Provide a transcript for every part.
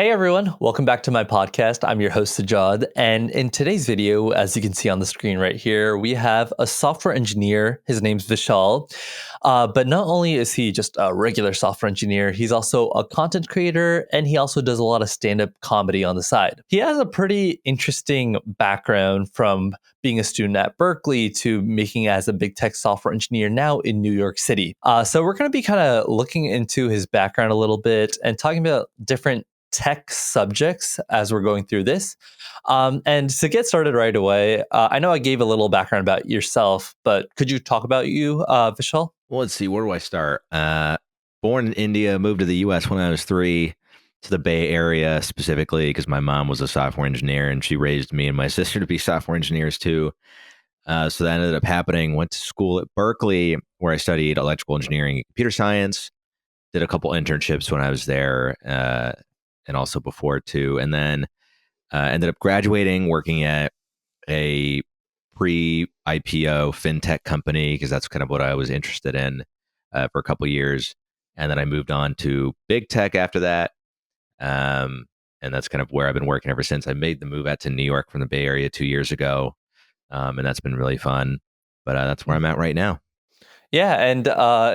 Hey everyone, welcome back to my podcast. I'm your host Sajad, and in today's video, as you can see on the screen right here, we have a software engineer. His name's Vishal, but not only is he just a regular software engineer, he's also a content creator, and he also does a lot of stand-up comedy on the side. He has a pretty interesting background from being a student at Berkeley to making as a big tech software engineer now in New York City. So we're going to be kind of looking into his background a little bit and talking about different tech subjects as we're going through this. And to get started right away, I know I gave a little background about yourself, but could you talk about you, Vishal? Well, let's see. Where do I start? Born in India, moved to the U.S. when I was 3, to the Bay Area specifically because my mom was a software engineer and she raised me and my sister to be software engineers too. So that ended up happening. Went to school at Berkeley where I studied electrical engineering and computer science. Did a couple internships when I was there and also before too. And then ended up graduating, working at a pre-IPO fintech company because that's kind of what I was interested in for a couple years, and then I moved on to big tech after that, and that's kind of where I've been working ever since. I made the move out to New York from the Bay Area 2 years ago, and that's been really fun. But that's where I'm at right now. Yeah, and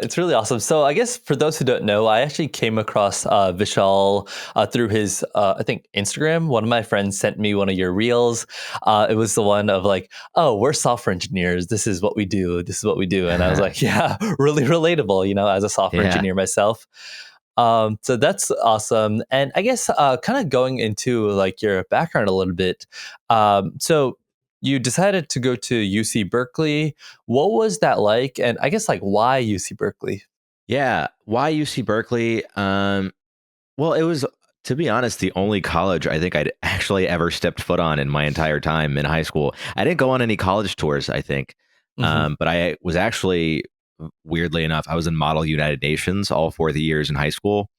it's really awesome. So I guess for those who don't know, I actually came across Vishal through his, I think, Instagram. One of my friends sent me one of your reels. It was the one of like, oh, we're software engineers. This is what we do. This is what we do. And I was like, yeah, really relatable, as a software Yeah. engineer myself. So that's awesome. And I guess kind of going into like your background a little bit. So you decided to go to UC Berkeley. What was that like? And I guess like why UC Berkeley? Yeah. Why UC Berkeley? Well, it was, to be honest, the only college I think I'd actually ever stepped foot on in my entire time in high school. I didn't go on any college tours, I think, Hmm. but I was actually, weirdly enough, I was in Model United Nations all 4 years in high school,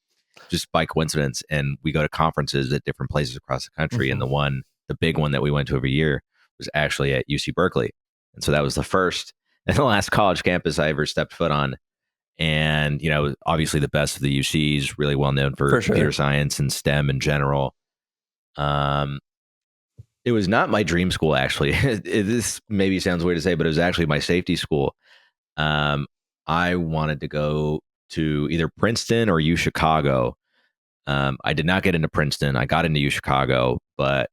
just by coincidence. And we go to conferences at different places across the country. And Hmm. the big one that we went to every year was actually at UC Berkeley. And so that was the first and the last college campus I ever stepped foot on, and obviously the best of the UCs, really well known for For computer sure. science and STEM in general. Um, it was not my dream school, actually. This maybe sounds weird to say, but it was actually my safety school. Um, I wanted to go to either Princeton or U Chicago. I did not get into Princeton. I got into U Chicago, but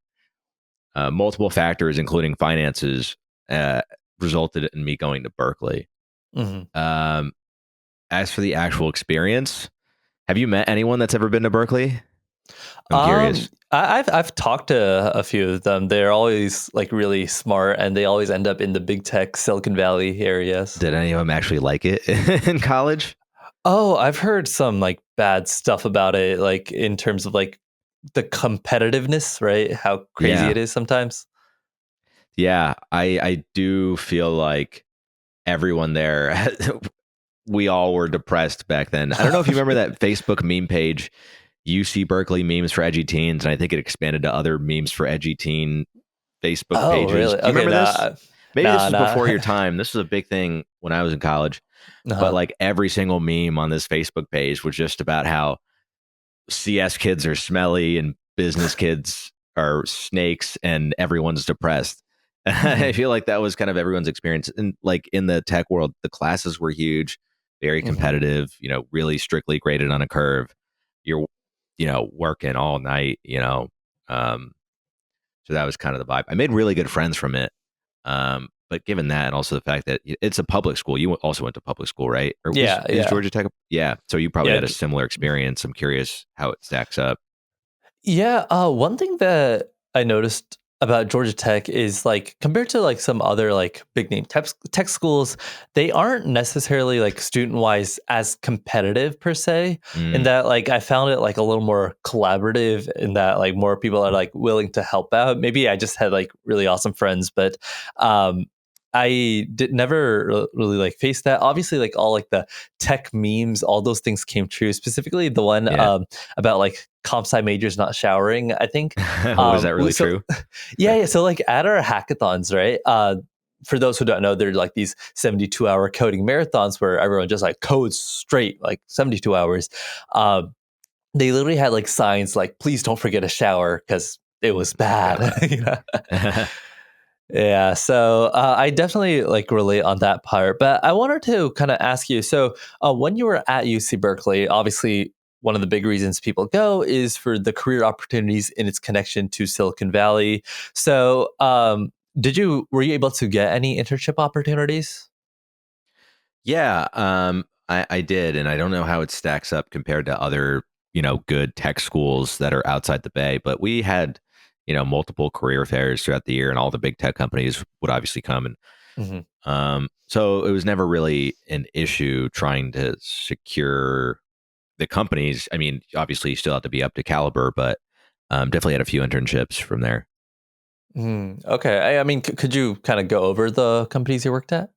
multiple factors, including finances, uh, resulted in me going to Berkeley. Hmm. Um, as for the actual experience, have you met anyone that's ever been to Berkeley? I'm curious. I've talked to a few of them. They're always like really smart, and they always end up in the big tech Silicon Valley areas. Did any of them actually like it in college? Oh, I've heard some like bad stuff about it, like in terms of like the competitiveness, right? How crazy Yeah. it is sometimes. Yeah. I do feel like everyone there, we all were depressed back then. I don't know if you remember that Facebook meme page, UC Berkeley memes for edgy teens, and I think it expanded to other memes for edgy teen Facebook Oh, pages. really? Do you Okay, remember this? Maybe this nah, was before nah. your time. This was a big thing when I was in college. But Uh-huh. like every single meme on this Facebook page was just about how CS kids are smelly and business kids are snakes and everyone's depressed. I Hmm. feel like that was kind of everyone's experience. And like in the tech world, the classes were huge, very Hmm. competitive, really strictly graded on a curve. You're, working all night, Um, so that was kind of the vibe. I made really good friends from it. But given that, and also the fact that it's a public school, you also went to public school, right? Or Yeah, is yeah, Georgia Tech? Yeah. So you probably yeah. had a similar experience. I'm curious how it stacks up. Yeah, one thing that I noticed about Georgia Tech is like compared to like some other like big name tech schools, they aren't necessarily like student wise as competitive per se. In Mm, that like I found it like a little more collaborative in that like more people are like willing to help out. Maybe I just had like really awesome friends, but um I did never really like face that. Obviously, like all like the tech memes, all those things came true. Specifically, the one yeah. about like comp sci majors not showering. I think. Was that really So true? yeah, yeah. So like at our hackathons, right? For those who don't know, they're like these 72-hour coding marathons where everyone just like codes straight like 72 hours. Um, they literally had like signs like, please don't forget a shower because it was Oh bad. You know? God. Yeah, so I definitely like relate on that part, but I wanted to kind of ask you. So when you were at UC Berkeley, obviously one of the big reasons people go is for the career opportunities in its connection to Silicon Valley. So were you able to get any internship opportunities? Yeah, I did, and I don't know how it stacks up compared to other, good tech schools that are outside the Bay. But we had, multiple career fairs throughout the year, and all the big tech companies would obviously come, and Hmm. so it was never really an issue trying to secure the companies. I mean, obviously, you still have to be up to caliber, but definitely had a few internships from there. Okay, I mean, could you kind of go over the companies you worked at?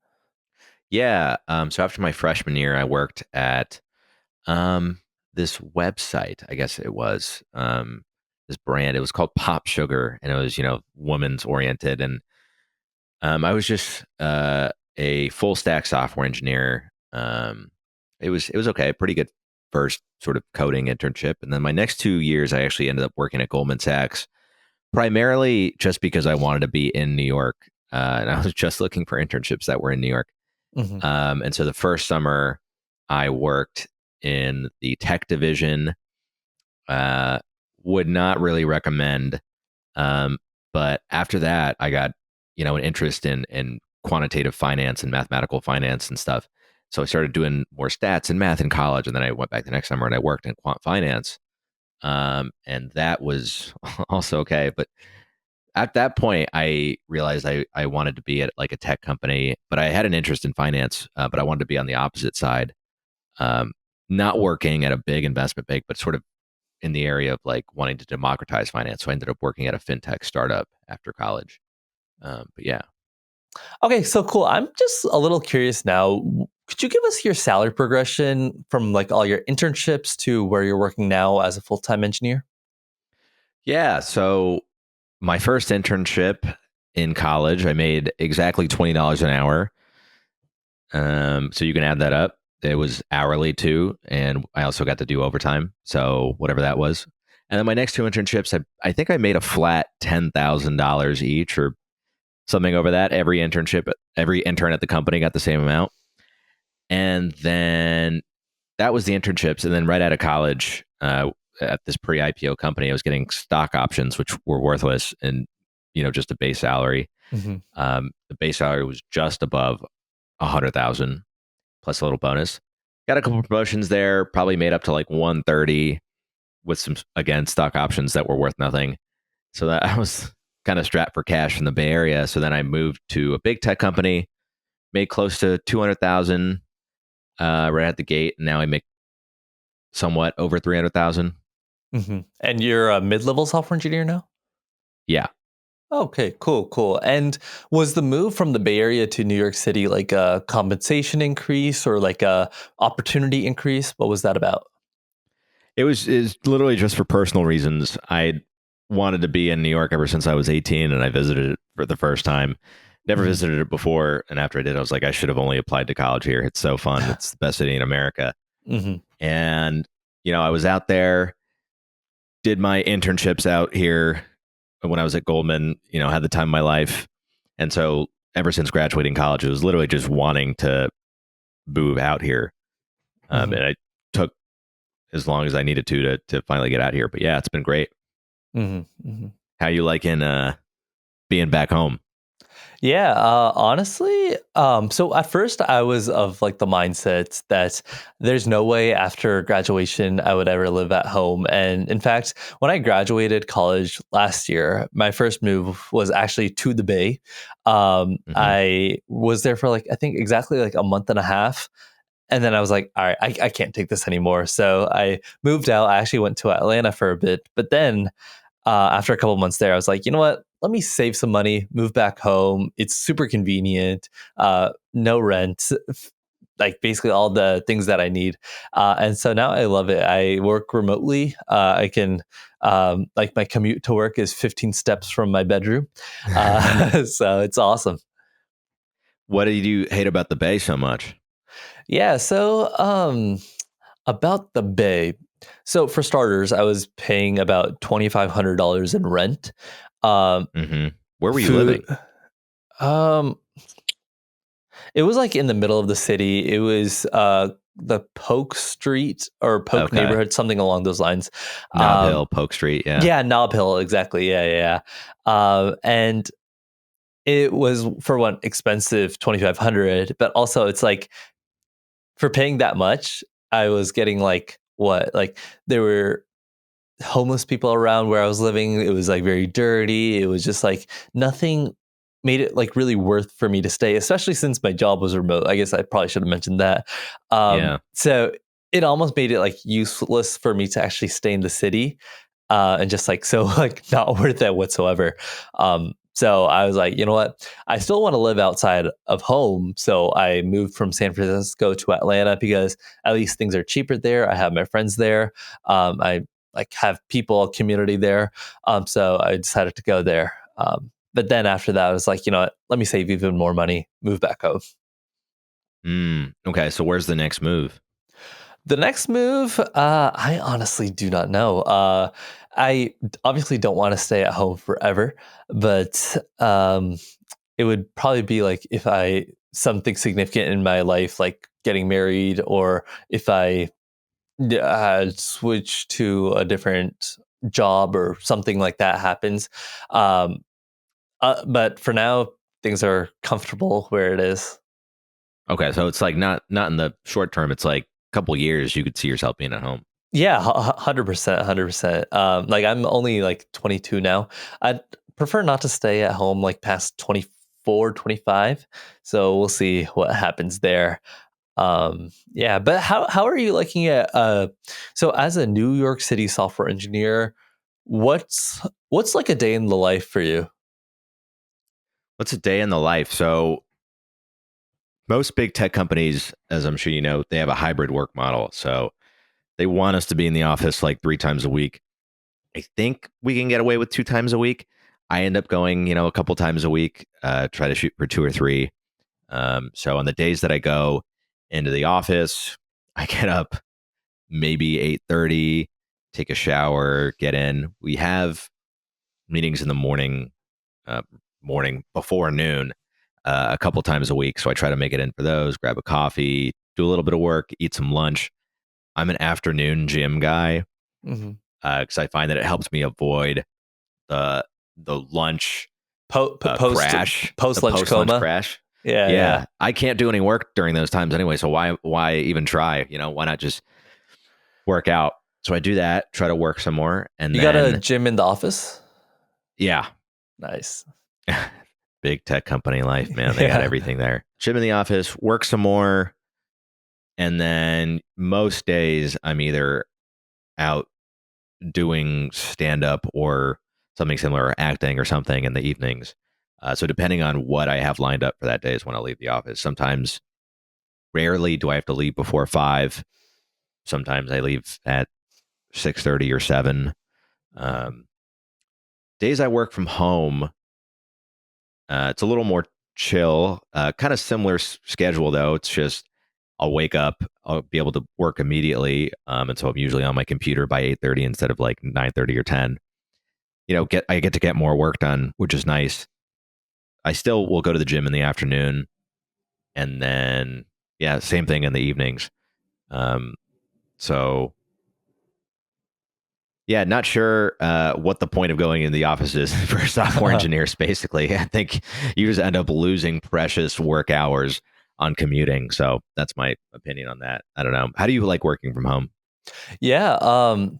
Yeah. So after my freshman year, I worked at Um, this website, I guess it was, this brand. It was called Pop Sugar, and it was, woman's oriented. And I was just a full stack software engineer. It was okay, pretty good first sort of coding internship. And then my next 2 years, I actually ended up working at Goldman Sachs, primarily just because I wanted to be in New York. And I was just looking for internships that were in New York. Hmm. And so the first summer, I worked in the tech division. Uh, would not really recommend. Um, but after that, I got an interest in quantitative finance and mathematical finance and stuff. So I started doing more stats and math in college, and then I went back the next summer and I worked in quant finance. And that was also okay. But at that point, I realized I wanted to be at like a tech company, but I had an interest in finance, but I wanted to be on the opposite side, um, not working at a big investment bank, but sort of in the area of like wanting to democratize finance. So I ended up working at a fintech startup after college. But yeah, Okay, so cool. I'm just a little curious now. Could you give us your salary progression from like all your internships to where you're working now as a full-time engineer? yeah. So my first internship in college, I made exactly $20 an hour. So you can add that up. It was hourly too, and I also got to do overtime. So whatever that was. And then my next two internships, I think I made a flat $10,000 each, or something over that. Every intern at the company got the same amount. And then that was the internships. And then right out of college, at this pre-IPO company, I was getting stock options, which were worthless, and just a base salary. Hmm. The base salary was just above 100,000 plus a little bonus. Got a couple promotions there. Probably made up to like 130 with some again stock options that were worth nothing. So that I was kind of strapped for cash in the Bay Area. So then I moved to a big tech company, made close to 200,000 right at the gate. And now I make somewhat over 300,000. And you're a mid-level software engineer now? Yeah. Okay, cool, cool. And was the move from the Bay Area to New York City like a compensation increase or like a opportunity increase? What was that about? It was literally just for personal reasons. I wanted to be in New York ever since I was 18, and I visited it for the first time. Never Hmm. visited it before. And after I did, I was like, I should have only applied to college here. It's so fun. It's the best city in America. Hmm. And, I was out there, did my internships out here when I was at Goldman, had the time of my life. And so ever since graduating college, it was literally just wanting to move out here. Hmm. And I took as long as I needed to finally get out here. But yeah, it's been great. Hmm. How you liking being back home? Yeah, honestly, so at first I was of like the mindset that there's no way after graduation I would ever live at home. And in fact, when I graduated college last year, my first move was actually to the Bay. Hmm. I was there for like I think exactly like a month and a half. And then I was like, all right, I can't take this anymore. So I moved out. I actually went to Atlanta for a bit, but then after a couple of months there, I was like, you know what? Let me save some money, move back home. It's super convenient, no rent, like basically all the things that I need. And so now I love it. I work remotely. I can, like, my commute to work is 15 steps from my bedroom. So it's awesome. What do you hate about the Bay so much? Yeah. So about the Bay. So for starters, I was paying about $2,500 in rent. Hmm. Where were you Food. living? Um, it was like in the middle of the city. It was the Polk Street or Polk Okay. neighborhood, something along those lines. Nob Um, Hill, Polk Street. Yeah. yeah, Nob Hill, exactly. Yeah, yeah, yeah. And it was for one expensive 2,500, but also it's like for paying that much, I was getting like what like there were homeless people around where I was living. It was like very dirty. It was just like nothing made it like really worth for me to stay, especially since my job was remote. I guess I probably should have mentioned that. Yeah. So it almost made it like useless for me to actually stay in the city, and just like so like not worth it whatsoever. So I was like, you know what? I still want to live outside of home. So I moved from San Francisco to Atlanta because at least things are cheaper there. I have my friends there. I like have people community there. So I decided to go there. But then after that, I was like, you know what? Let me save even more money, move back home. Okay. So where's the next move? The next move, I honestly do not know. I obviously don't want to stay at home forever, but it would probably be like if I something significant in my life, like getting married, or if I switch to a different job or something like that happens. Um, but for now, things are comfortable where it is. Okay. So it's like not in the short term. It's like a couple years you could see yourself being at home. Yeah, 100%, 100%. Like I'm only like 22 now. I'd prefer not to stay at home like past 24, 25. So we'll see what happens there. Yeah, but how are you looking at so as a New York City software engineer, what's like a day in the life for you? What's a day in the life? So most big tech companies, as I'm sure you know, they have a hybrid work model. So they want us to be in the office like 3 times a week. I think we can get away with 2 times a week. I end up going, a couple times a week, try to shoot for 2 or 3. So on the days that I go into the office, I get up maybe 8:30, take a shower, get in. We have meetings in the uh, morning before noon, a couple times a week. So I try to make it in for those, grab a coffee, do a little bit of work, eat some lunch. I'm an afternoon gym guy Hmm. because I find that it helps me avoid the the lunch Post crash, the lunch post lunch coma. crash. Yeah, yeah. Yeah, I can't do any work during those times anyway. So why even try? Why not just work out? So I do that, try to work some more, and You got a then gym in the office? yeah, Nice. big tech company life, man. They got Yeah. everything there. Gym in the office, work some more, and then most days I'm either out doing stand up or something similar, or acting or something in the evenings. So depending on what I have lined up for that day is when I leave the office. Sometimes, rarely do I have to leave before 5. Sometimes I leave at 6:30 or 7. Um, Days I work from home, it's a little more chill. Kind of similar schedule though. It's just I'll wake up, I'll be able to work immediately, and so I'm usually on my computer by 8:30 instead of like 9:30 or 10. I get to get more work done, which is nice. I still will go to the gym in the afternoon, and then yeah, same thing in the evenings. Um, so yeah, not sure what the point of going in the office is for software engineers. Basically, I think you just end up losing precious work hours on commuting. So that's my opinion on that. I don't know. How do you like working from home? Yeah,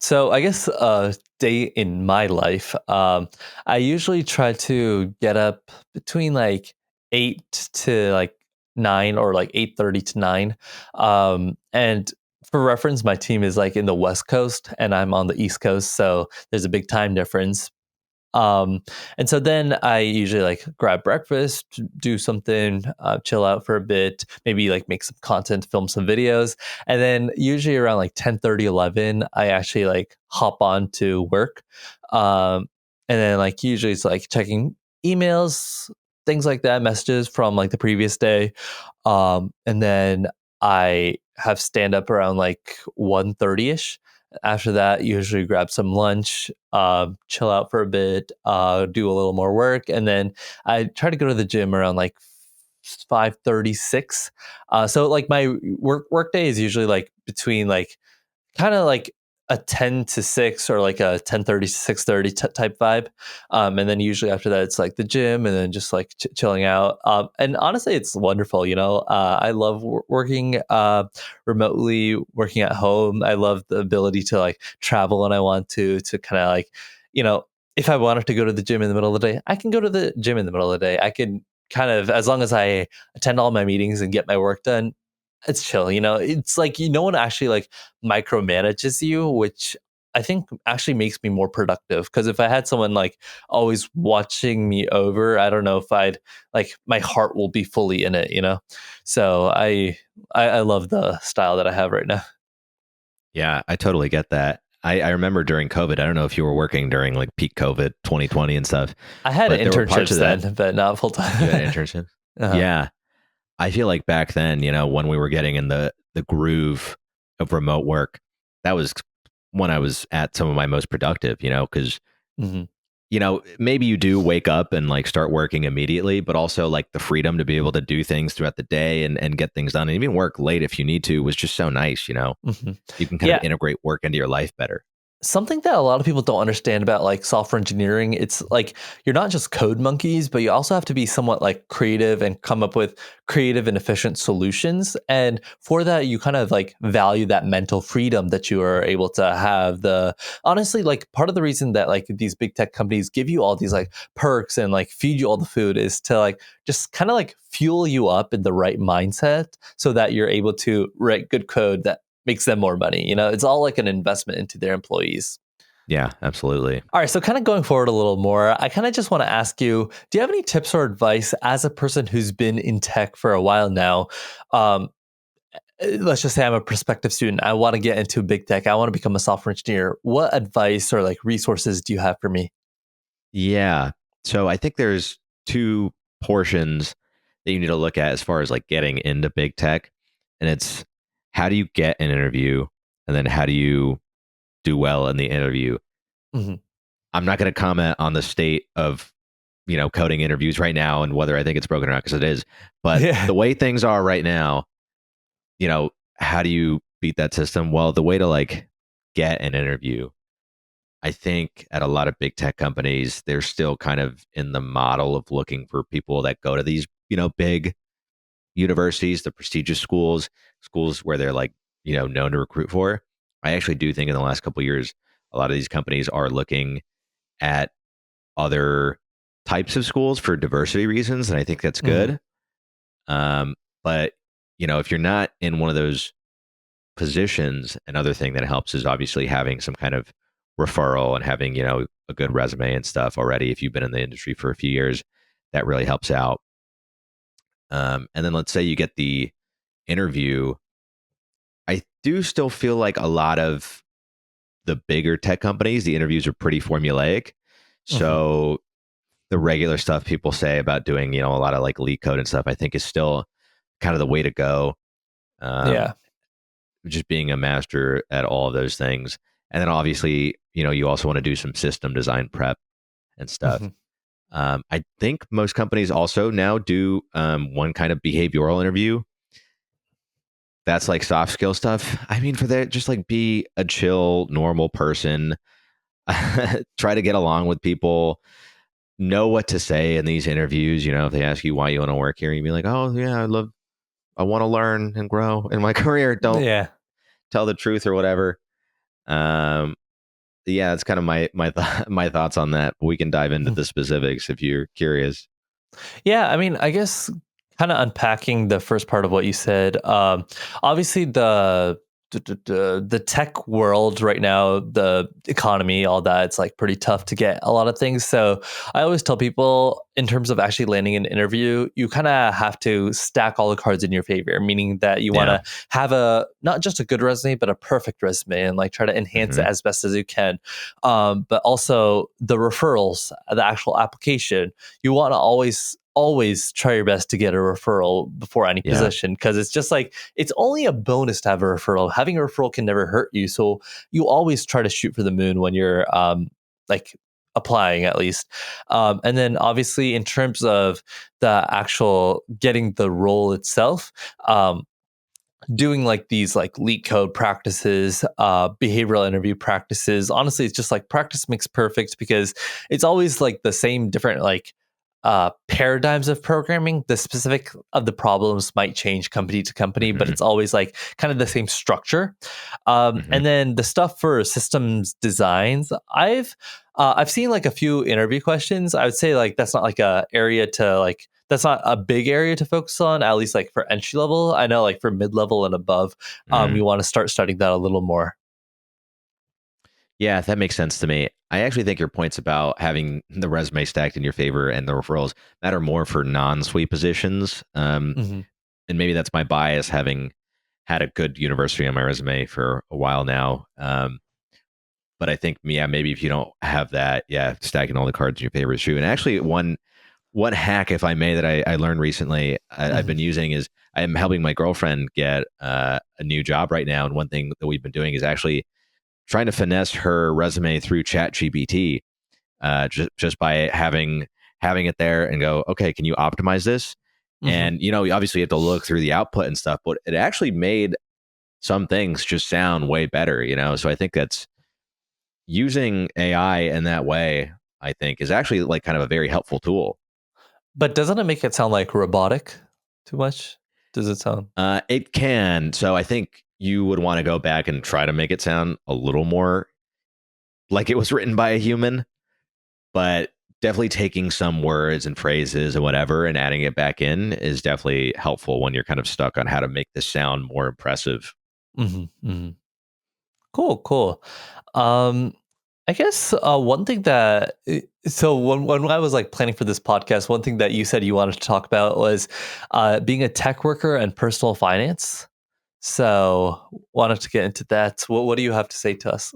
so I guess day in my life, I usually try to get up between like 8 to like 9 or like 8:30 to 9. And for reference, my team is like in the West Coast and I'm on the East Coast, so there's a big time difference. Um, and so then I usually like grab breakfast, do something, chill out for a bit, maybe like make some content, film some videos. And then usually around like 10:30, 11, I actually like hop on to work. And then like usually it's like checking emails, things like that, messages from like the previous day. And then I have stand up around like 1:30 ish. After that, usually grab some lunch, chill out for a bit, do a little more work, and then I try to go to the gym around like 5:36. So like my work day is usually like between like kind of like a 10 to 6 or like a 10:30 to 6:30 type vibe. And then usually after that, it's like the gym and then just like chilling out. And honestly, it's wonderful. I love working remotely, working at home. I love the ability to like travel when I want to kind of like, you know, if I wanted to go to the gym in the middle of the day, I can go to the gym in the middle of the day. I can kind of, as long as I attend all my meetings and get my work done, it's chill. It's like no one actually like micromanages you, which I think actually makes me more productive. Because if I had someone like always watching me over, I don't know if I'd like my heart will be fully in it. So I love the style that I have right now. Yeah, I totally get that. I remember during COVID, I don't know if you were working during like peak COVID 2020 and stuff, I had but there were parts internships of that. then, but not full time. You had internships? uh-huh. Yeah. I feel like back then, when we were getting in the groove of remote work, that was when I was at some of my most productive, because hmm maybe you do wake up and like start working immediately, but also like the freedom to be able to do things throughout the day and get things done and even work late if you need to was just so nice. hmm You can kind of Yeah, integrate work into your life better. something that a lot of people don't understand about like software engineering, it's like you're not just code monkeys, but you also have to be somewhat like creative and come up with creative and efficient solutions. And for that, you kind of like value that mental freedom that you are able to have. The honestly, like part of the reason that like these big tech companies give you all these like perks and like feed you all the food is to like just kind of like fuel you up in the right mindset so that you're able to write good code that makes them more money. It's all like an investment into their employees. Yeah, absolutely. All right, so kind of going forward a little more, I kind of just want to ask you, do you have any tips or advice as a person who's been in tech for a while now? Um, let's just say I'm a prospective student. I want to get into big tech. I want to become a software engineer. What advice or like resources do you have for me? Yeah. So I think there's two portions that you need to look at as far as like getting into big tech. And it's how do you get an interview? And then how do you do well in the interview? hmm I'm not going to comment on the state of, coding interviews right now and whether I think it's broken or not, because it is. But Yeah. the way things are right now, how do you beat that system? Well, the way to like get an interview, I think at a lot of big tech companies, they're still kind of in the model of looking for people that go to these, big universities, the prestigious schools where they're like, known to recruit for. I actually do think in the last couple of years, a lot of these companies are looking at other types of schools for diversity reasons, and I think that's hmm good. But if you're not in one of those positions, another thing that helps is obviously having some kind of referral and having a good resume and stuff already. If you've been in the industry for a few years, that really helps out. And then let's say you get the interview. I do still feel like a lot of the bigger tech companies, the interviews are pretty formulaic. hmm So the regular stuff people say about doing, a lot of like leak code and stuff, I think is still kind of the way to go. Um, Yeah. just being a master at all of those things. And then obviously, you also want to do some system design prep and stuff. hmm I think most companies also now do one kind of behavioral interview. That's like soft skill stuff. I mean, for that, just like be a chill, normal person. Try to get along with people. Know what to say in these interviews. If they ask you why you want to work here, you be like, "Oh yeah, I want to learn and grow in my career. Don't Yeah. tell the truth or whatever." Um, yeah, that's kind of my thoughts on that. We can dive into the specifics if you're curious. Yeah, I mean, I guess kind of unpacking the first part of what you said. Obviously, the tech world right now, the economy, all that, it's like pretty tough to get a lot of things. So I always tell people, in terms of actually landing an interview, you kind of have to stack all the cards in your favor, meaning that you want Yeah. to have a not just a good resume, but a perfect resume, and like try to enhance it hmm as best as you can. But also the referrals, the actual application, you want to always always try your best to get a referral before any Yeah. position, because it's just like it's only a bonus to have a referral. Having a referral can never hurt you, so you always try to shoot for the moon when you're like applying, at least. And then obviously in terms of the actual getting the role itself, doing like these like leak code practices, behavioral interview practices. Honestly, it's just like practice makes perfect, because it's always like the same different like paradigms of programming. The specific of the problems might change company to company, but Hmm. it's always like kind of the same structure. Hmm. And then the stuff for systems designs, I've seen like a few interview questions. I would say like that's not like a area to like that's not a big area to focus on, at least like for entry level. I know like for mid level and above, Hmm. you want to start studying that a little more. Yeah, that makes sense to me. I actually think your points about having the resume stacked in your favor and the referrals matter more for non-suite positions. Hmm. And maybe that's my bias, having had a good university on my resume for a while now. But I think, yeah, maybe if you don't have that, yeah, stacking all the cards in your favor is true. And actually, one hack, if I may, that I learned recently, I've Hmm. been using is I'm helping my girlfriend get a new job right now, and one thing that we've been doing is actually trying to finesse her resume through ChatGPT, just by having it there and go, okay, can you optimize this? Hmm. And you obviously have to look through the output and stuff, but it actually made some things just sound way better. So I think that's using AI in that way. I think is actually like kind of a very helpful tool. But doesn't it make it sound like robotic too much? Does it sound? It can. So I think you would want to go back and try to make it sound a little more like it was written by a human, but definitely taking some words and phrases and whatever and adding it back in is definitely helpful when you're kind of stuck on how to make this sound more impressive. Hmm. Hmm. Cool, cool. Um, I guess one thing that so when I was like planning for this podcast, one thing that you said you wanted to talk about was being a tech worker and personal finance. So wanted to get into that. What do you have to say to us?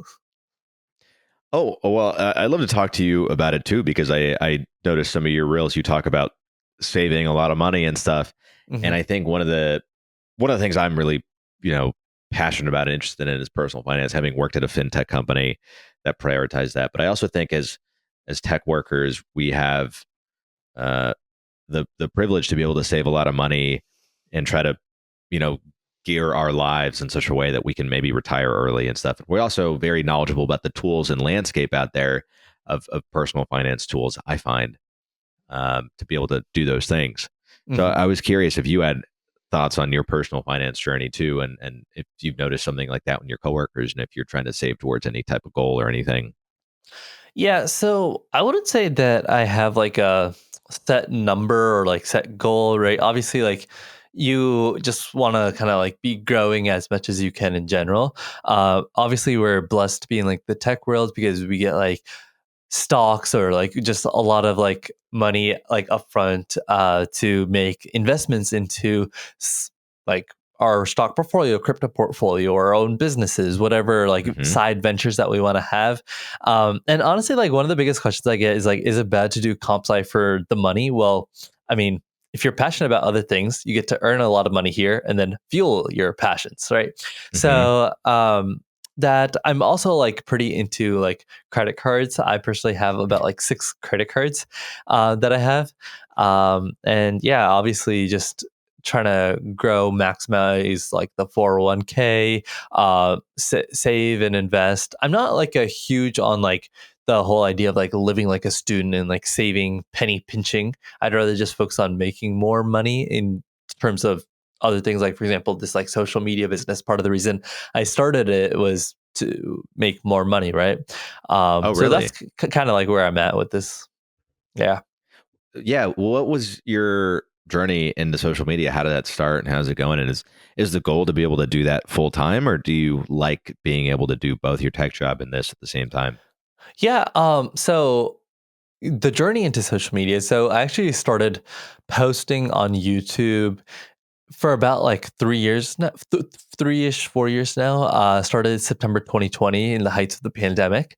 Oh, well, I'd love to talk to you about it too, because I noticed some of your reels, you talk about saving a lot of money and stuff. And Hmm. I think one of the things I'm really, you know, passionate about and interested in is personal finance, having worked at a fintech company that prioritized that. But I also think as tech workers, we have uh, the privilege to be able to save a lot of money and try to, you know, gear our lives in such a way that we can maybe retire early and stuff. We're also very knowledgeable about the tools and landscape out there of personal finance tools, I find, to be able to do those things. So Hmm. I was curious if you had thoughts on your personal finance journey too, and if you've noticed something like that with your coworkers, and if you're trying to save towards any type of goal or anything. Yeah, so I wouldn't say that I have like a set number or like set goal, right? Obviously, like you just want to kind of like be growing as much as you can in general. Obviously, we're blessed to be in like the tech world because we get like stocks or like just a lot of like money like upfront to make investments into like our stock portfolio, crypto portfolio, our own businesses, whatever like Hmm. side ventures that we want to have. And honestly, like one of the biggest questions I get is like, is it bad to do comp sci for the money? Well, I mean, if you're passionate about other things, you get to earn a lot of money here and then fuel your passions, right? Hmm. So that I'm also like pretty into like credit cards. I personally have about like 6 credit cards that I have. And yeah, obviously just trying to grow, maximize like the 401k, save and invest. I'm not like a huge on like the whole idea of like living like a student and like saving penny pinching. I'd rather just focus on making more money in terms of other things, like for example this like social media business. Part of the reason I started it was to make more money, right? Oh, So that's really? kind of like where I'm at with this. Yeah. Yeah. What was your journey into social media? How did that start, and how's it going? And is the goal to be able to do that full time, or do you like being able to do both your tech job and this at the same time? Yeah. So the journey into social media. So I actually started posting on YouTube for about like 3 years now, 3-ish, 4 years now. Started September 2020 in the heights of the pandemic.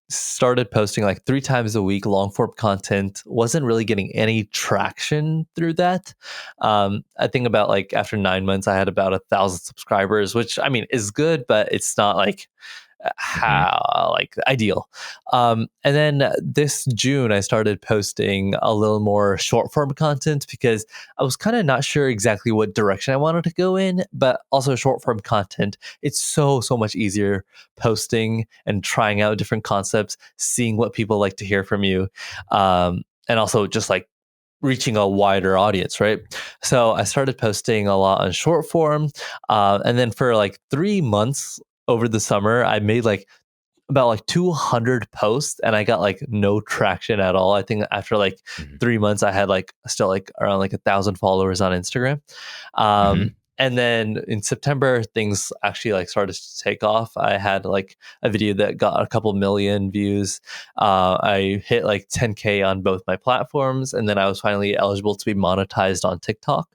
started posting like 3 times a week, long form content. Wasn't really getting any traction through that. I think about like after 9 months, I had about 1,000 subscribers, which I mean is good, but it's not like Hmm. how like ideal. And then this June, I started posting a little more short form content because I was kind of not sure exactly what direction I wanted to go in, but also short form content. It's so much easier posting and trying out different concepts, seeing what people like to hear from you, and also just like reaching a wider audience, right? So I started posting a lot on short form, and then for like 3 months over the summer, I made like about like 200 posts, and I got like no traction at all. I think after like Hmm. 3 months, I had like still like around like 1,000 followers on Instagram. Hmm. And then in September, things actually like started to take off. I had like a video that got a couple million views. I hit like 10K on both my platforms, and then I was finally eligible to be monetized on TikTok.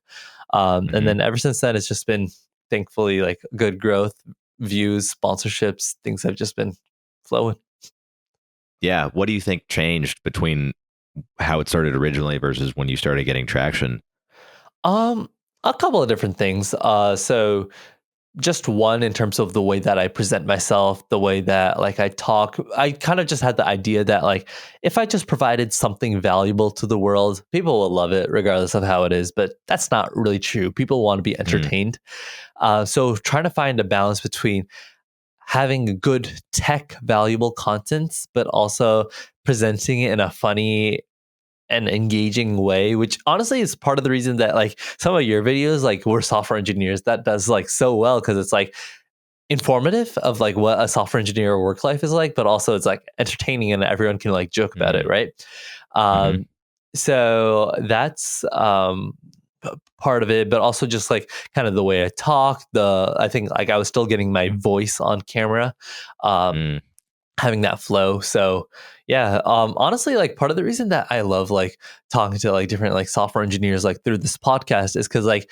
And Hmm. then ever since then, it's just been thankfully like good growth, views, sponsorships, things have just been flowing. Yeah. What do you think changed between how it started originally versus when you started getting traction? Um, a couple of different things. So just one in terms of the way that I present myself, the way that like I talk. I kind of just had the idea that like if I just provided something valuable to the world, people will love it regardless of how it is. But that's not really true. People want to be Mm, entertained. So trying to find a balance between having good tech valuable contents, but also presenting it in a funny and engaging way, which honestly is part of the reason that like some of your videos, like we're software engineers, that does like so well because it's like informative of like what a software engineer work life is like, but also it's like entertaining and everyone can like joke about it, mm, right? hmm. Um, so that's part of it, but also just like kind of the way I talk. I think like I was still getting my voice on camera. Um, Mm, having that flow. So yeah, honestly, like part of the reason that I love like talking to like different like software engineers like through this podcast is because like,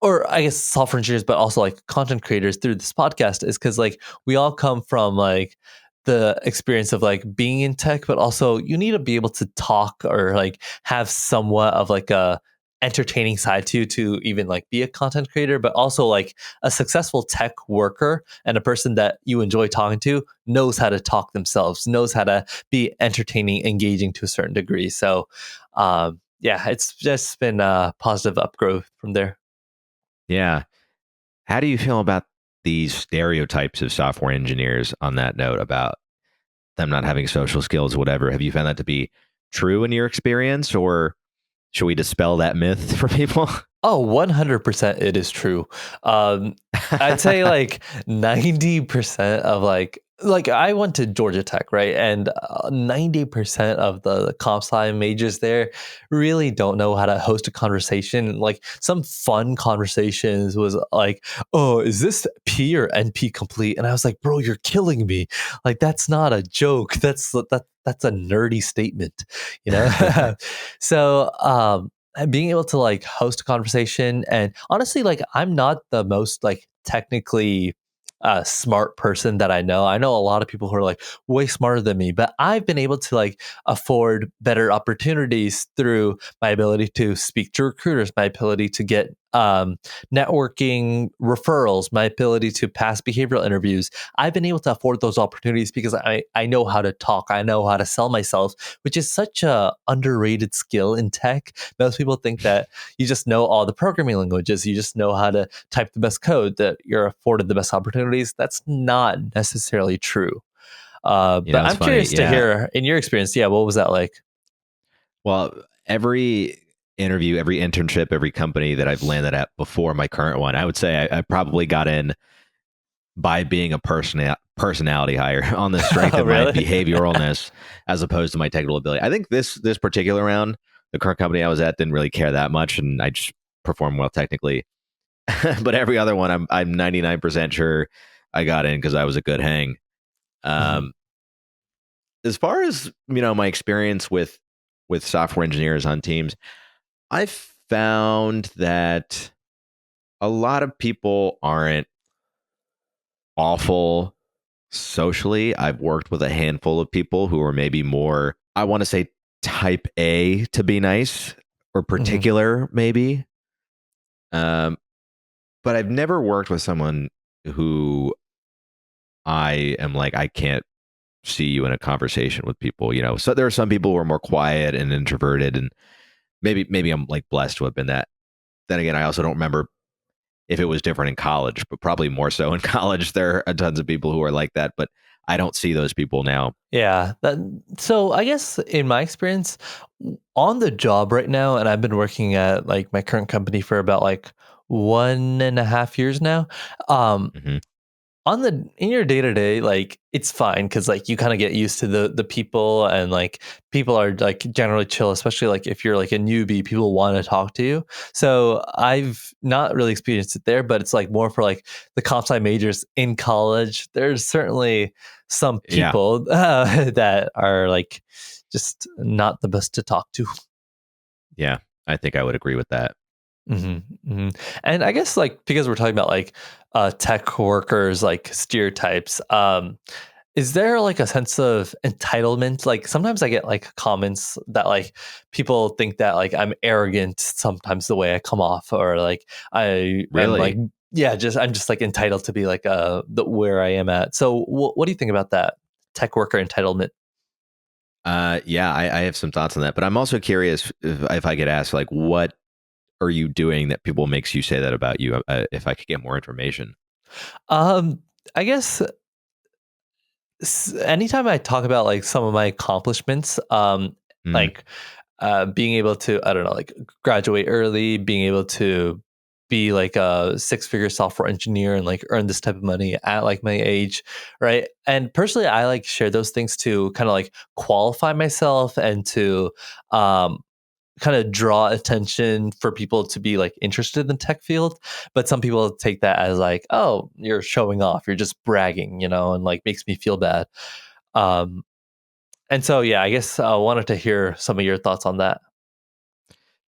or I guess software engineers, but also like content creators through this podcast is because like we all come from like the experience of like being in tech, but also you need to be able to talk or like have somewhat of like a entertaining side to even like be a content creator, but also like a successful tech worker and a person that you enjoy talking to knows how to talk themselves, knows how to be entertaining, engaging to a certain degree. So yeah, it's just been a positive upgrowth from there. yeah. How do you feel about these stereotypes of software engineers on that note about them not having social skills, whatever? Have you found that to be true in your experience, or should we dispel that myth for people? Oh, 100% it is true. Um, I'd say like 90% of like I went to Georgia Tech, right? And 90% of the comp sci majors there really don't know how to host a conversation. Like some fun conversations was like, "Oh, is this P or NP complete?" And I was like, "Bro, you're killing me. Like that's not a joke. That's a nerdy statement, you know?" So, and being able to like host a conversation, and honestly like I'm not the most like technically smart person that I know a lot of people who are like way smarter than me, but I've been able to like afford better opportunities through my ability to speak to recruiters, my ability to get networking referrals, my ability to pass behavioral interviews. I've been able to afford those opportunities because I know how to talk, I know how to sell myself, which is such a underrated skill in tech. Most people think that you just know all the programming languages, you just know how to type the best code, that you're afforded the best opportunities. That's not necessarily true. But It's I'm funny. curious to Yeah. hear in your experience. Yeah, what was that like? Well, every interview, every internship, every company that I've landed at before my current one, I would say I probably got in by being a personality hire on the strength Oh, of my really? behavioralness as opposed to my technical ability. I think this particular round, the current company I was at didn't really care that much, and I just performed well technically. But every other one, I'm 99% sure I got in because I was a good hang. Mhm. Um, as far as my experience with software engineers on teams, I've found that a lot of people aren't awful socially, I've worked with a handful of people who are maybe more, I want to say, type A to be nice, or Hmm. particular, maybe. Um, but I've never worked with someone who I am like, I can't see you in a conversation with people, you know. So there are some people who are more quiet and introverted, and maybe I'm like blessed to have been that. Then again, I also don't remember if it was different in college, but probably more so in college. There are tons of people who are like that, but I don't see those people now. Yeah. So I guess in my experience on the job right now, and I've been working at like my current company for about like 1.5 years now. Um, Hmm. on the in your day to day, like it's fine because like you kind of get used to the people, and like people are like generally chill, especially like if you're like a newbie, people want to talk to you. So I've not really experienced it there, but it's like more for like the comp sci majors in college. There's certainly some Yeah, people that are like just not the best to talk to. yeah, I think I would agree with that. Hmm. Hmm. And I guess like because we're talking about like tech workers, like stereotypes. Is there like a sense of entitlement? Like sometimes I get like comments that like people think that like I'm arrogant sometimes the way I come off, or like I am like Really? yeah, just I'm just like entitled to be like where I am at. So what do you think about that tech worker entitlement? Yeah, I have some thoughts on that, but I'm also curious if I could ask, like, what are you doing that people makes you say that about you? If I could get more information. Um, I guess anytime I talk about like some of my accomplishments, Mm, like being able to, I don't know, like graduate early, being able to be like a six-figure software engineer and like earn this type of money at like my age, right? And personally, I like share those things to kind of like qualify myself and to um, kind of draw attention for people to be like interested in the tech field. But some people take that as like, oh, you're showing off, you're just bragging, and like makes me feel bad. Um, and so, yeah, I guess I wanted to hear some of your thoughts on that.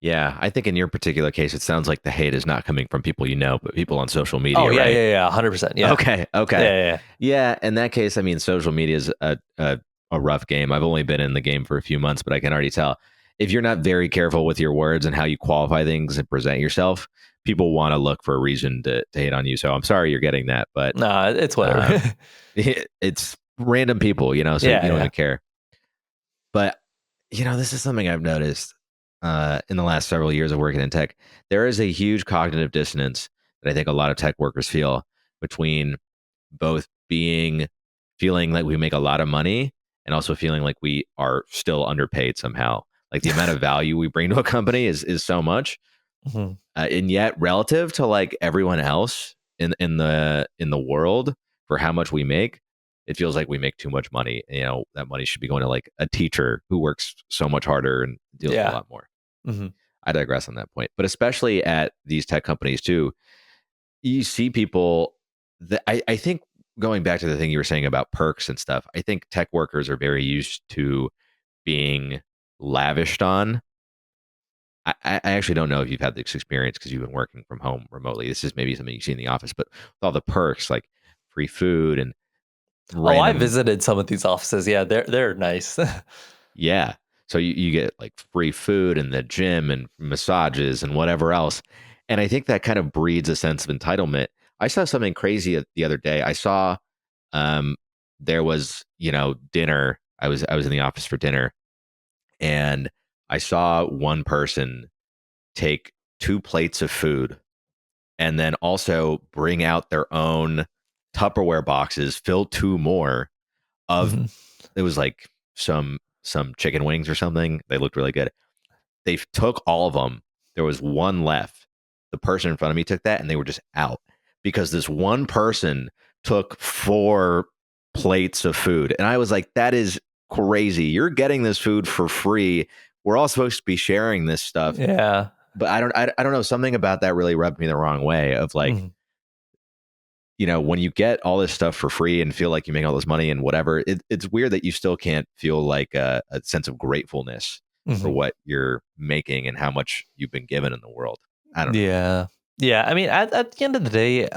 yeah, I think in your particular case, it sounds like the hate is not coming from people you know, but people on social Oh, media, yeah, right? yeah, yeah, 100%. Yeah. Okay, Yeah, okay. yeah, yeah. Yeah, in that case, I mean, social media is a rough game. I've only been in the game for a few months, but I can already tell if you're not very careful with your words and how you qualify things and present yourself, people want to look for a reason to hate on you. So I'm sorry you're getting that, but Nah, it's whatever. um, it's random people, you know, so Yeah, you don't yeah. even care. But this is something I've noticed in the last several years of working in tech. There is a huge cognitive dissonance that I think a lot of tech workers feel between both feeling like we make a lot of money and also feeling like we are still underpaid somehow. Like the amount of value we bring to a company is so much, Mhm. and yet relative to like everyone else in the world for how much we make, it feels like we make too much money. That money should be going to like a teacher who works so much harder and deals with a Yeah. lot more. Mhm. I digress on that point, but especially at these tech companies too, you see people that I think, going back to the thing you were saying about perks and stuff, I think tech workers are very used to being lavished on. I actually don't know if you've had this experience because you've been working from home remotely. This is maybe something you see in the office, but with all the perks like free food and Oh, I random, visited some of these offices. Yeah, they're nice. yeah. So you get like free food and the gym and massages and whatever else. And I think that kind of breeds a sense of entitlement. I saw something crazy the other day. I saw um there was, dinner. I was in the office for dinner, and I saw one person take two plates of food and then also bring out their own Tupperware boxes, fill two more of, Mhm. it was like some chicken wings or something. They looked really good. They took all of them. There was one left. The person in front of me took that and they were just out because this one person took four plates of food. And I was like, that is crazy. You're getting this food for free. We're all supposed to be sharing this stuff. Yeah. But I don't know. Something about that really rubbed me the wrong way of like, Mhm. when you get all this stuff for free and feel like you make all this money and whatever, it's weird that you still can't feel like a sense of gratefulness for Mhm. what you're making and how much you've been given in the world. I don't know. Yeah. Yeah, I mean, at the end of the day,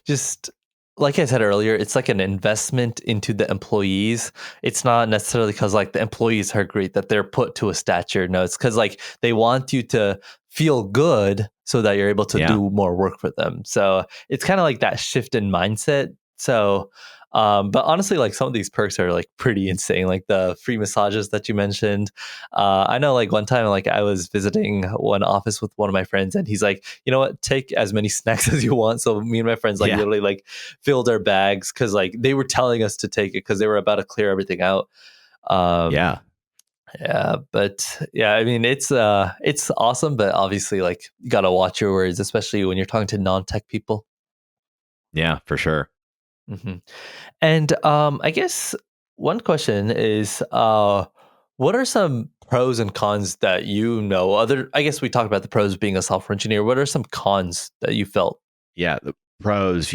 just like I said earlier, it's like an investment into the employees. It's not necessarily because like the employees are great that they're put to a stature. No, it's because like they want you to feel good so that you're able to Yeah. do more work for them. So it's kind of like that shift in mindset. So, but honestly, like some of these perks are like pretty insane, like the free massages that you mentioned. I know like one time, like I was visiting one office with one of my friends, and he's like, you know what, take as many snacks as you want. So me and my friends like Yeah. literally like filled our bags because like they were telling us to take it because they were about to clear everything out. Um, Yeah. yeah, but yeah, I mean it's awesome, but obviously like you gotta watch your words, especially when you're talking to non-tech people. Yeah, for sure. hmm And I guess one question is, what are some pros and cons that you know? Other, I guess we talked about the pros being a software engineer. What are some cons that you felt? Yeah. The pros,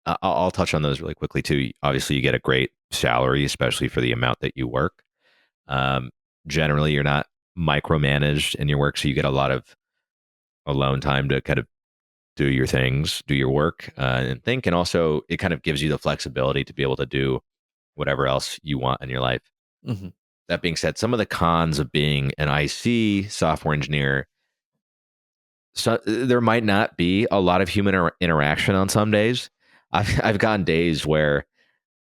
I'll touch on those really quickly too. Obviously, you get a great salary, especially for the amount that you work. Um, Generally, you're not micromanaged in your work, so you get a lot of alone time to kind of do your things, do your work, and think. And also, it kind of gives you the flexibility to be able to do whatever else you want in your life. hmm That being said, some of the cons of being an IC software engineer, so there might not be a lot of human interaction on some days. I've gotten days where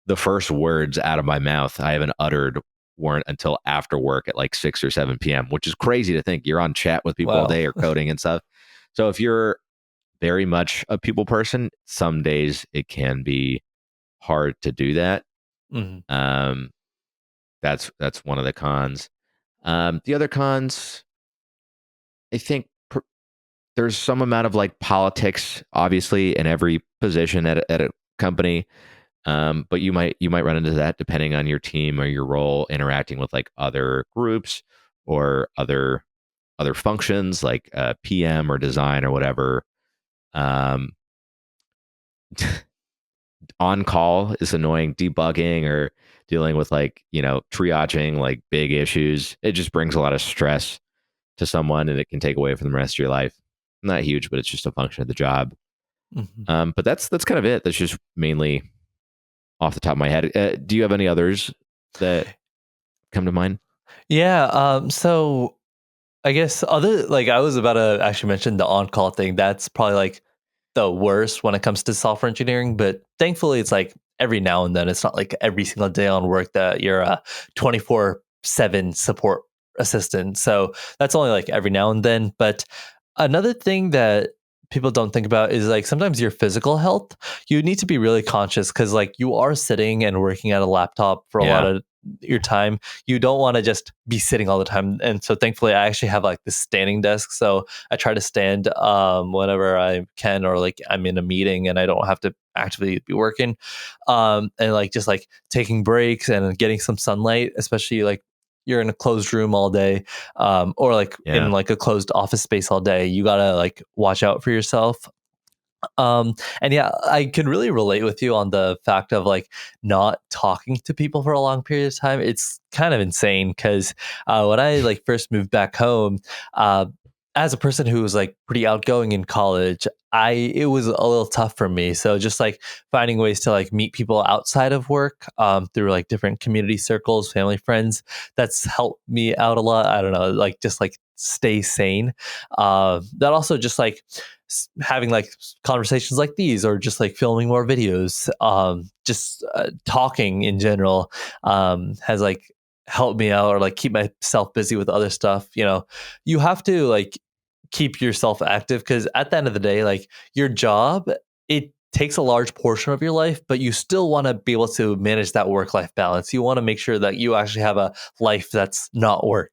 the first words out of my mouth I haven't uttered weren't until after work at like 6 or 7 p.m., which is crazy to think. You're on chat with people all Wow. day or coding and stuff. So if you're very much a people person, some days it can be hard to do that. hmm Um, that's one of the cons. The other cons, I think there's some amount of like politics, obviously, in every position at a company. But you might run into that depending on your team or your role interacting with like other groups or other functions like PM or design or whatever. Um, on call is annoying. Debugging or dealing with like triaging like big issues. It just brings a lot of stress to someone, and it can take away from the rest of your life. Not huge, but it's just a function of the job. hmm But that's kind of it. That's just mainly off the top of my head. Do you have any others that come to mind? Yeah. So I guess other like I was about to actually mention the on-call thing. That's probably like the worst when it comes to software engineering, but thankfully it's like every now and then. It's not like every single day on work that you're a 24/7 support assistant. So that's only like every now and then. But another thing that people don't think about is like sometimes your physical health. You need to be really conscious because like you are sitting and working at a laptop for a lot Yeah. of your time. You don't want to just be sitting all the time. And so thankfully I actually have like this standing desk. So I try to stand whenever I can, or like I'm in a meeting and I don't have to actively be working. And like just like taking breaks and getting some sunlight, especially like you're in a closed room all day, or like in Yeah. like a closed office space all day. You gotta like watch out for yourself. And yeah, I can really relate with you on the fact of like not talking to people for a long period of time. It's kind of insane because when I like first moved back home, uh, as a person who was like pretty outgoing in college, it was a little tough for me. So just like finding ways to like meet people outside of work, through like different community circles, family, friends, that's helped me out a lot. I don't know, like just like stay sane. That also just like having like conversations like these, or just like filming more videos, just talking in general, has like helped me out, or like keep myself busy with other stuff. You have to like keep yourself active because at the end of the day, like your job, it takes a large portion of your life, but you still want to be able to manage that work life balance. You want to make sure that you actually have a life that's not work.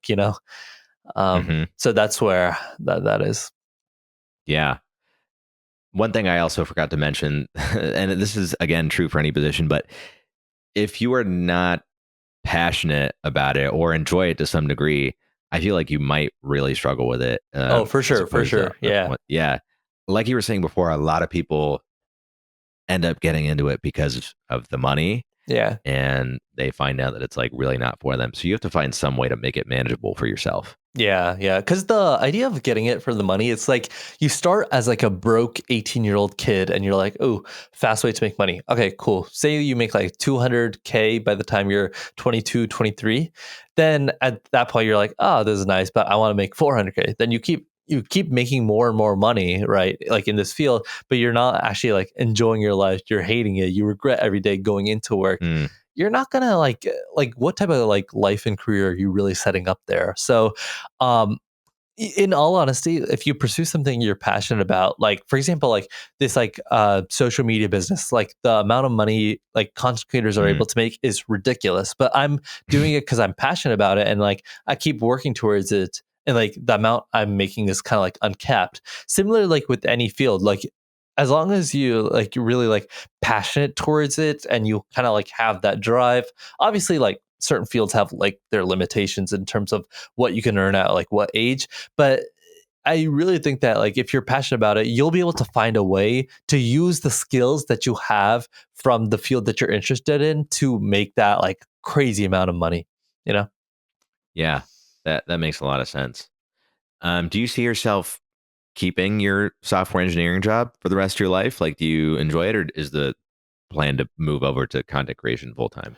Hmm. So that's where that is. Yeah. One thing I also forgot to mention, and this is again true for any position, but if you are not passionate about it or enjoy it to some degree, I feel like you might really struggle with it. Oh, for As sure, for opposed to, sure. Yeah. yeah, like you were saying before, a lot of people end up getting into it because of the money, Yeah. and they find out that it's like really not for them. So you have to find some way to make it manageable for yourself. Yeah. Because the idea of getting it for the money, it's like you start as like a broke 18-year-old kid and you're like, oh, fast way to make money. Okay, cool. Say you make like 200K by the time you're 22, 23. Then at that point, you're like, oh, this is nice, but I want to make 400K. Then you keep making more and more money, right? Like in this field, but you're not actually like enjoying your life. You're hating it. You regret every day going into work. Mm, You're not gonna like what type of like life and career are you really setting up there? So um in all honesty, if you pursue something you're passionate about, like for example, like this like social media business, like the amount of money like content creators are mm. able to make is ridiculous. But I'm doing it because I'm passionate about it and like I keep working towards it. And like the amount I'm making is kind of like uncapped. Similar like with any field, like as long as you like you're really like passionate towards it and you kind of like have that drive, obviously like certain fields have like their limitations in terms of what you can earn at like what age, but I really think that like if you're passionate about it, you'll be able to find a way to use the skills that you have from the field that you're interested in to make that like crazy amount of money, you know? Yeah, that makes a lot of sense. Do you see yourself keeping your software engineering job for the rest of your life? Like, do you enjoy it, or is the plan to move over to content creation full time?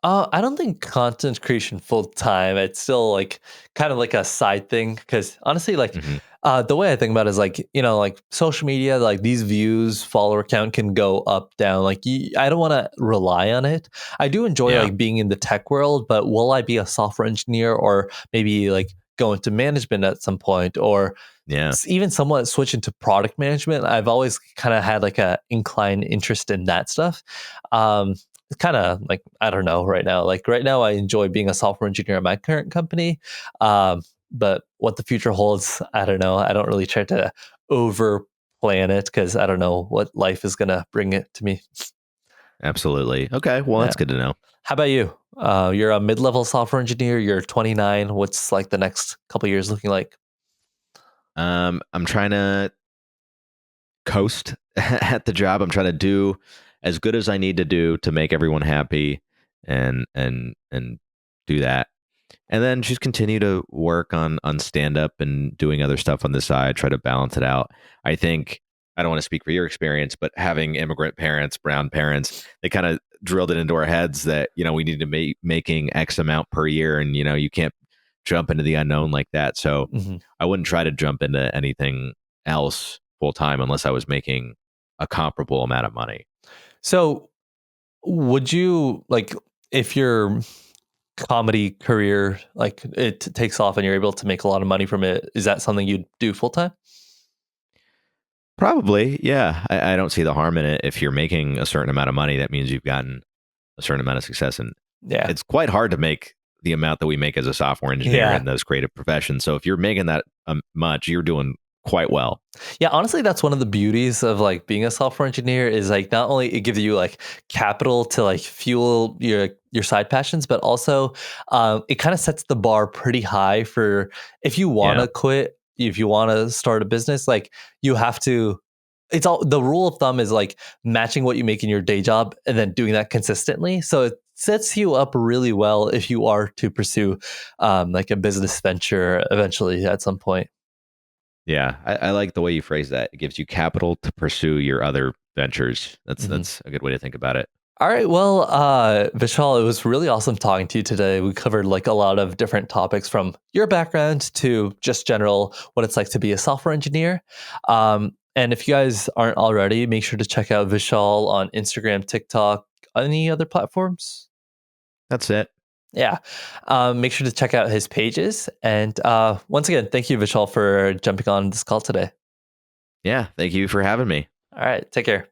I don't think content creation full time. It's still like kind of like a side thing because honestly, like Hmm. the way I think about it is like like social media, like these views, follower count can go up, down. Like I don't want to rely on it. I do enjoy Yeah, like being in the tech world, but will I be a software engineer or maybe like go into management at some point or yeah, even somewhat switch into product management? I've always kind of had like a inclined interest in that stuff. It's kind of like I don't know right now. Like right now, I enjoy being a software engineer at my current company, but what the future holds, I don't know. I don't really try to over plan it because I don't know what life is gonna bring it to me. absolutely. Okay, well, Yeah. that's good to know. How about you? You're a mid-level software engineer. You're 29. What's like the next couple years looking like? I'm trying to coast at the job. I'm trying to do as good as I need to do to make everyone happy, and do that. And then just continue to work on stand up and doing other stuff on the side, try to balance it out. I think I don't want to speak for your experience, but having immigrant parents, brown parents, they kind of drilled it into our heads that, we need to make making X amount per year, and you can't jump into the unknown like that. So Mm-hmm. I wouldn't try to jump into anything else full time unless I was making a comparable amount of money. So, would you like if your comedy career like it takes off and you're able to make a lot of money from it? Is that something you'd do full time? Probably, yeah. I don't see the harm in it. If you're making a certain amount of money, that means you've gotten a certain amount of success. And Yeah, it's quite hard to make the amount that we make as a software engineer yeah, in those creative professions. So if you're making that much, you're doing quite well. yeah. Honestly, that's one of the beauties of like being a software engineer is like not only it gives you like capital to like fuel your side passions, but also it kind of sets the bar pretty high for if you want Yeah. to quit, if you want to start a business, like you have to it's all the rule of thumb is like matching what you make in your day job and then doing that consistently. So it sets you up really well if you are to pursue like a business venture eventually at some point. Yeah. I like the way you phrase that. It gives you capital to pursue your other ventures. That's Mhm. that's a good way to think about it. All right. Well, Vishal, it was really awesome talking to you today. We covered like a lot of different topics from your background to just general what it's like to be a software engineer. And if you guys aren't already, make sure to check out Vishal on Instagram, TikTok, any other platforms. That's it. Yeah. Make sure to check out his pages. And once again, thank you, Vishal, for jumping on this call today. Yeah. Thank you for having me. All right. Take care.